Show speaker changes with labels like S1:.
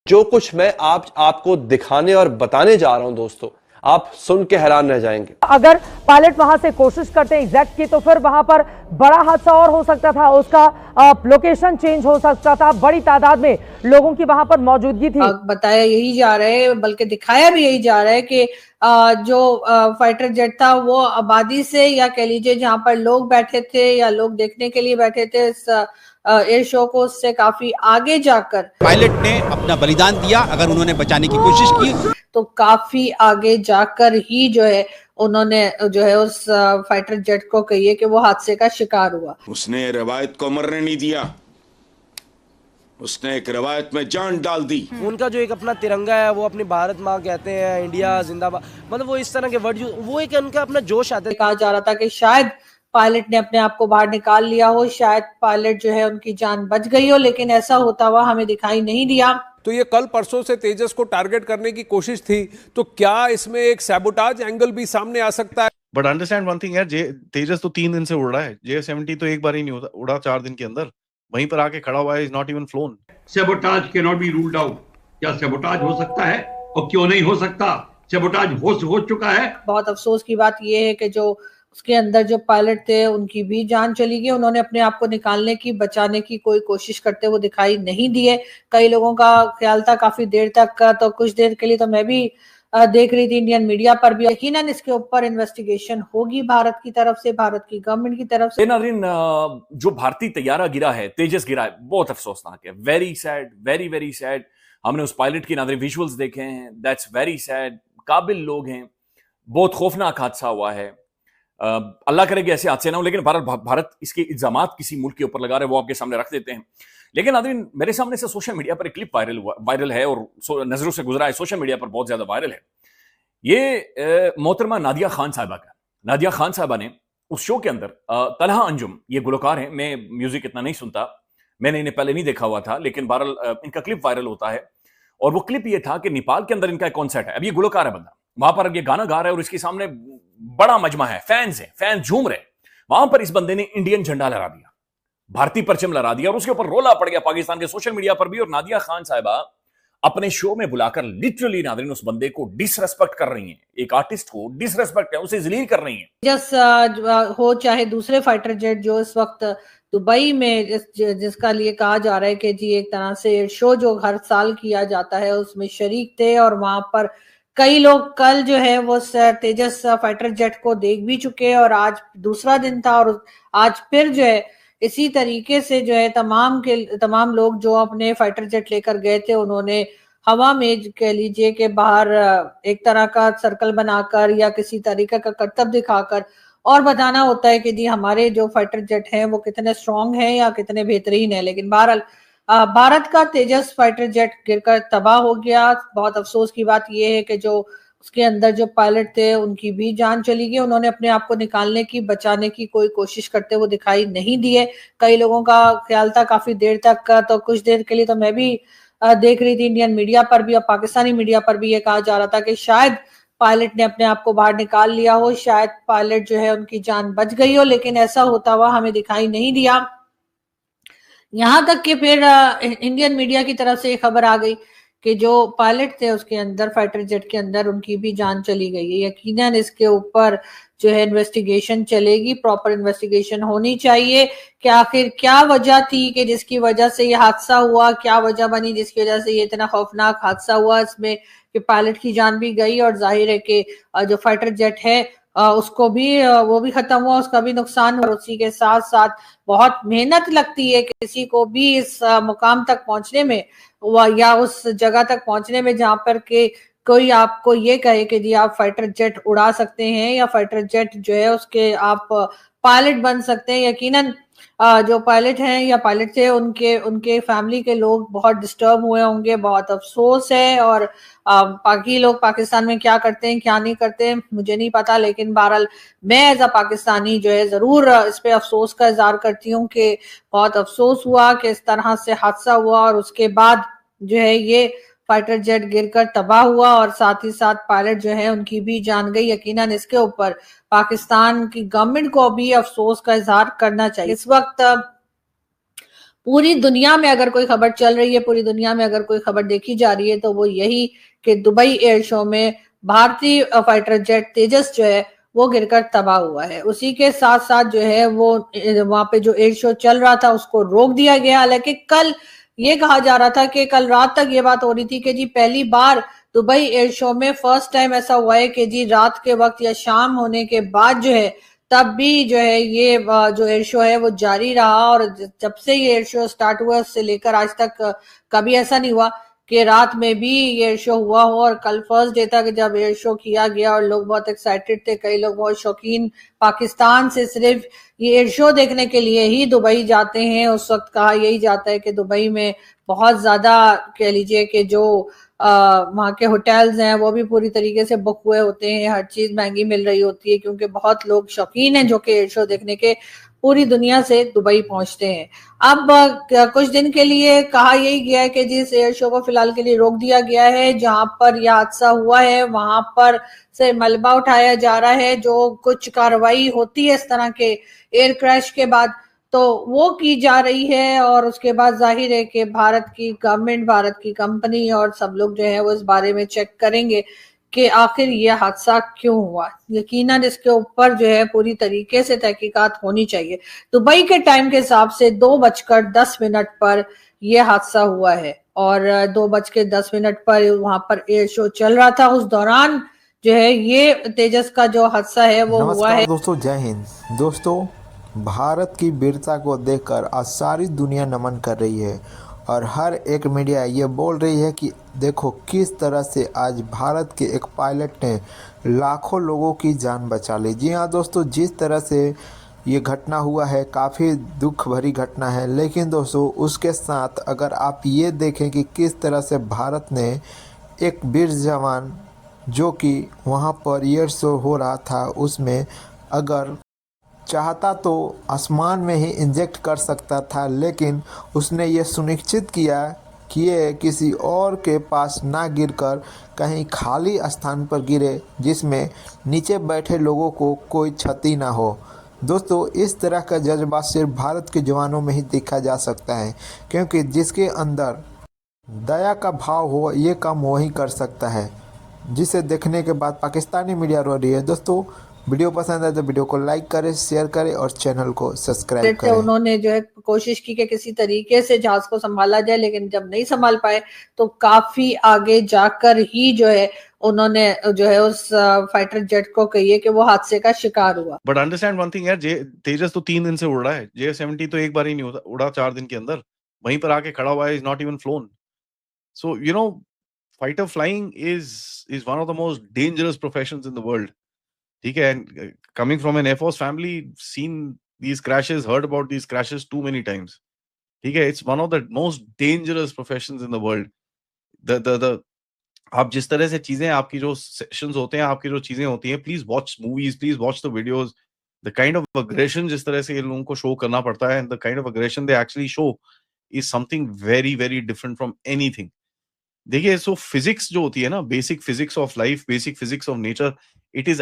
S1: जो कुछ मैं आपको दिखाने और बताने जा रहा हूं दोस्तों, आप सुन के हैरान रह जाएंगे।
S2: अगर पायलट वहां से कोशिश करते हैं एग्जैक्ट की, तो फिर वहां पर बड़ा हादसा और हो सकता था, उसका लोकेशन चेंज हो सकता था, बड़ी तादाद में लोगों की वहां पर मौजूदगी थी।
S3: बताया यही जा रहा है, बल्कि दिखाया भी यही जा रहा है कि जो फाइटर जेट था वो आबादी से, या कह लीजिए जहां पर लोग बैठे थे या लोग देखने के लिए बैठे थे इस एयर शो को, उससे काफी आगे जाकर
S4: पायलट ने अपना बलिदान दिया। अगर उन्होंने बचाने की कोशिश की
S3: तो काफी आगे जाकर ही जो है उन्होंने जो है उस फाइटर जेट को कहिए कि वो हादसे का शिकार हुआ।
S5: उसने रवायत को मरने नहीं दिया, उसने एक रवायत में जान डाल दी।
S6: उनका जो एक अपना तिरंगा है, वो अपनी भारत माँ कहते हैं, इंडिया जिंदाबाद, मतलब वो इस तरह के वर्ड, वो एक उनका अपना जोश आता है।
S3: कहा जा रहा था कि शायद पायलट ने अपने आप को बाहर निकाल लिया हो, शायद पायलट जो है उनकी जान बच गई हो, लेकिन ऐसा होता हुआ हमें दिखाई नहीं दिया।
S7: तो ये कल परसों से तेजस को टारगेट करने की कोशिश थी, तो क्या इसमें एक सैबोटाज एंगल भी सामने आ सकता है?
S8: बट अंडरस्टैंड वन थिंग यार, तेजस तो 3 दिन से उड़ रहा है, J-70 तो एक बार ही नहीं उड़ा 4 दिन के अंदर, वहीं पर आके खड़ा हुआ है, is not even phloem.
S9: Sabotage can not be ruled out. क्या सैबोटाज हो सकता है और क्यों नहीं हो सकता? सैबोटाज हो चुका है।
S3: बहुत अफसोस की बात यह है कि जो उसके अंदर जो पायलट थे उनकी भी जान चली गई। उन्होंने अपने आप को निकालने की, बचाने की कोई कोशिश करते हुए दिखाई नहीं दिए। कई लोगों का ख्याल था काफी देर तक का, तो कुछ देर के लिए तो मैं भी देख रही थी इंडियन मीडिया पर भी। यकीनन इसके ऊपर इन्वेस्टिगेशन होगी भारत की तरफ से, भारत की गवर्नमेंट की तरफ से।
S10: नाज़रीन, जो भारतीय तैयारा गिरा है, तेजस गिरा है, बहुत अफसोसनाक है। Very sad, very very sad. हमने उस पायलट की नाज़रीन विजुअल्स देखे हैं, दैट्स वेरी सैड। काबिल लोग हैं, बहुत खौफनाक हादसा हुआ है। अल्लाह करे कि ऐसे हादसे ना हो, लेकिन भारत इसके इल्जामात किसी मुल्क के ऊपर लगा रहे, वो आपके सामने रख देते हैं। लेकिन नाज़रीन, मेरे सामने से सोशल मीडिया पर एक क्लिप वायरल है और नजरों से गुजरा है, सोशल मीडिया पर बहुत ज्यादा वायरल है। ये मोहतरमा नादिया खान साहिबा का। नादिया खान साहिबा ने उस शो के अंदर, तलहा अंजुम ये गुलकार हैं, मैं म्यूजिक इतना नहीं सुनता, मैंने इन्हें पहले नहीं देखा हुआ था, लेकिन बहरहाल इनका क्लिप वायरल होता है। और वो क्लिप ये था कि नेपाल के अंदर इनका एक कॉन्सर्ट है। अब ये गुलकार है बंदा, वहां पर ये गाना गा रहा है और इसके सामने बड़ा मजमा है, फैंस हैं, फैंस झूम रहे। वहां पर इस बंदे ने इंडियन झंडा लहरा दिया, भारतीय परचम लहरा दिया, और उसके ऊपर रोला पड़ गया पाकिस्तान के सोशल मीडिया पर भी। और नादिया खान साहिबा अपने शो में बुलाकर लिटरली नाज़रीन उस बंदे को डिसरेस्पेक्ट कर रही हैं, एक आर्टिस्ट को डिसरेस्पेक्ट है, उसे जलील कर रही हैं।
S3: जस हो चाहे दूसरे फाइटर जेट जो इस वक्त दुबई में जिसका लिए कहा जा रहा है कि जी एक तरह से शो जो हर साल किया जाता है उसमें शरीक थे, और वहां पर कई लोग कल जो है वो तेजस फाइटर जेट को देख भी चुके, और आज दूसरा दिन था, और आज फिर जो है इसी तरीके से जो है तमाम लोग जो अपने फाइटर जेट लेकर गए थे, उन्होंने हवा में कह लीजिए कि बाहर एक तरह का सर्कल बनाकर या किसी तरीके का करतब दिखाकर और बताना होता है कि जी हमारे जो फाइटर जेट हैं वो कितने स्ट्रांग हैं या कितने बेहतरीन है। लेकिन बहरहाल भारत का तेजस फाइटर जेट गिरकर तबाह हो गया। बहुत अफसोस की बात यह है कि जो उसके अंदर जो पायलट थे उनकी भी जान चली गई। उन्होंने अपने आप को निकालने की, बचाने की कोई कोशिश करते हुए दिखाई नहीं दिए। कई लोगों का ख्याल था काफी देर तक का, तो कुछ देर के लिए तो मैं भी देख रही थी इंडियन मीडिया पर भी और पाकिस्तानी मीडिया पर भी ये कहा जा रहा था कि शायद पायलट ने अपने आप को बाहर निकाल लिया हो, शायद पायलट जो है उनकी जान बच गई हो, लेकिन ऐसा होता हुआ हमें दिखाई नहीं दिया। यहां तक कि फिर इंडियन मीडिया की तरफ से खबर आ गई कि जो पायलट थे उसके अंदर, फाइटर जेट के अंदर, उनकी भी जान चली गई है। यकीनन इसके ऊपर जो है इन्वेस्टिगेशन चलेगी, प्रॉपर इन्वेस्टिगेशन होनी चाहिए कि आखिर क्या वजह थी कि जिसकी वजह से ये हादसा हुआ, क्या वजह बनी जिसकी वजह से ये इतना खौफनाक हादसा हुआ इसमें कि पायलट की जान भी गई, और जाहिर है कि जो फाइटर जेट है उसको भी वो भी खत्म हुआ, उसका भी नुकसान। और उसी के साथ साथ बहुत मेहनत लगती है किसी को भी इस मुकाम तक पहुंचने में या उस जगह तक पहुंचने में जहां पर के कोई आपको ये कहे कि जी आप फाइटर जेट उड़ा सकते हैं या फाइटर जेट जो है उसके आप पायलट बन सकते हैं। यकीनन जो पायलट हैं या पायलट थे उनके फैमिली के लोग बहुत डिस्टर्ब हुए होंगे, बहुत अफसोस है। और बाकी लोग पाकिस्तान में क्या करते हैं क्या नहीं करते मुझे नहीं पता, लेकिन बहरहाल मैं एज अ पाकिस्तानी जो है जरूर इस पे अफसोस का इजहार करती हूँ कि बहुत अफसोस हुआ कि इस तरह से हादसा हुआ, और उसके बाद जो है ये फाइटर जेट गिरकर तबाह हुआ, और साथ ही साथ पायलट जो है उनकी भी जान गई। यकीनन इसके ऊपर पाकिस्तान की गवर्नमेंट को भी अफसोस का इजहार करना चाहिए। इस वक्त पूरी दुनिया में अगर कोई खबर चल रही है, पूरी दुनिया में अगर कोई खबर देखी जा रही है तो वो यही कि दुबई एयर शो में भारतीय फाइटर जेट तेजस जो है वो गिरकर तबाह हुआ है। उसी के साथ साथ जो है वो वहां पे जो एयर शो चल रहा था उसको रोक दिया गया। हालांकि कल ये कहा जा रहा था कि कल रात तक ये बात हो रही थी कि जी पहली बार दुबई एयर शो में फर्स्ट टाइम ऐसा हुआ है कि जी रात के वक्त या शाम होने के बाद जो है तब भी जो है ये जो एयर शो है वो जारी रहा। और जब से ये एयर शो स्टार्ट हुआ उससे लेकर आज तक कभी ऐसा नहीं हुआ कि रात में भी ये एयर शो हुआ हो। और कल फर्स्ट डे था कि जब एयर शो किया गया और लोग बहुत एक्साइटेड थे, कई लोग बहुत शौकीन पाकिस्तान से सिर्फ ये एयर शो देखने के लिए ही दुबई जाते हैं। उस वक्त कहा यही जाता है कि दुबई में बहुत ज्यादा कह लीजिए कि जो वहाँ के होटल्स हैं वो भी पूरी तरीके से बुक हुए होते हैं, हर चीज महंगी मिल रही होती है क्योंकि बहुत लोग शौकीन हैं जो कि एयर शो देखने के पूरी दुनिया से दुबई पहुंचते हैं। अब कुछ दिन के लिए कहा यही गया है कि जिस एयर शो को फिलहाल के लिए रोक दिया गया है, जहां पर यह हादसा हुआ है वहां पर से मलबा उठाया जा रहा है। जो कुछ कार्रवाई होती है इस तरह के एयर क्रैश के बाद तो वो की जा रही है। और उसके बाद जाहिर है कि भारत की गवर्नमेंट, भारत की कंपनी और सब लोग जो है वो इस बारे में चेक करेंगे कि आखिर ये हादसा क्यों हुआ। यकीनन इसके ऊपर जो है पूरी तरीके से तहकीकात होनी चाहिए। दुबई के टाइम के हिसाब से 2:10 पर यह हादसा हुआ है और 2:10 पर वहां पर एयर शो चल रहा था। उस दौरान जो है ये तेजस का जो हादसा है वो हुआ है।
S11: दोस्तों जय हिंद। दोस्तों भारत की वीरता को देखकर आज सारी दुनिया नमन कर रही है और हर एक मीडिया ये बोल रही है कि देखो किस तरह से आज भारत के एक पायलट ने लाखों लोगों की जान बचा ली। जी हाँ दोस्तों, जिस तरह से ये घटना हुआ है काफ़ी दुख भरी घटना है, लेकिन दोस्तों उसके साथ अगर आप ये देखें कि किस तरह से भारत ने एक वीर जवान जो कि वहाँ पर एयर शो हो रहा था उसमें अगर चाहता तो आसमान में ही इंजेक्ट कर सकता था, लेकिन उसने ये सुनिश्चित किया कि ये किसी और के पास ना गिरकर कहीं खाली स्थान पर गिरे जिसमें नीचे बैठे लोगों को कोई क्षति ना हो। दोस्तों इस तरह का जज्बा सिर्फ भारत के जवानों में ही देखा जा सकता है, क्योंकि जिसके अंदर दया का भाव हो ये काम वही कर सकता है, जिसे देखने के बाद पाकिस्तानी मीडिया रो रही है। दोस्तों वीडियो पसंद आए तो वीडियो को लाइक करें, शेयर करें और चैनल को सब्सक्राइब करें।
S3: उन्होंने जो है कोशिश की कि किसी तरीके से जहाज को संभाला जाए, लेकिन जब नहीं संभाल पाए तो काफी आगे जाकर ही जो है उन्होंने जो है उस फाइटर जेट को कहिए कि वो हादसे का शिकार हुआ।
S8: बट अंडरस्टैंड वन थिंग यार, तेजस तो 3 दिन से उड़ रहा है, J-70 तो एक बार ही नहीं उड़ा 4 दिन के अंदर, वहीं पर आके खड़ा हुआ है, is not even phloem. So you know fighter flying is one of the most dangerous professions in the world. ठीक है, and coming from an Air Force family, seen these crashes, heard about these crashes too many times. ठीक है, it's one of the most dangerous professions in the world. The आप जिस तरह से चीजें आपकी जो सेशंस होते हैं, आपकी जो चीजें होती हैं, please watch movies, please watch the videos. The kind of aggression जिस तरह से इन लोगों को शो करना पड़ता है, the kind of aggression they actually show is something very very different from anything. देखिए, सो फिजिक्स जो होती है ना, basic physics of life, basic physics of nature, it is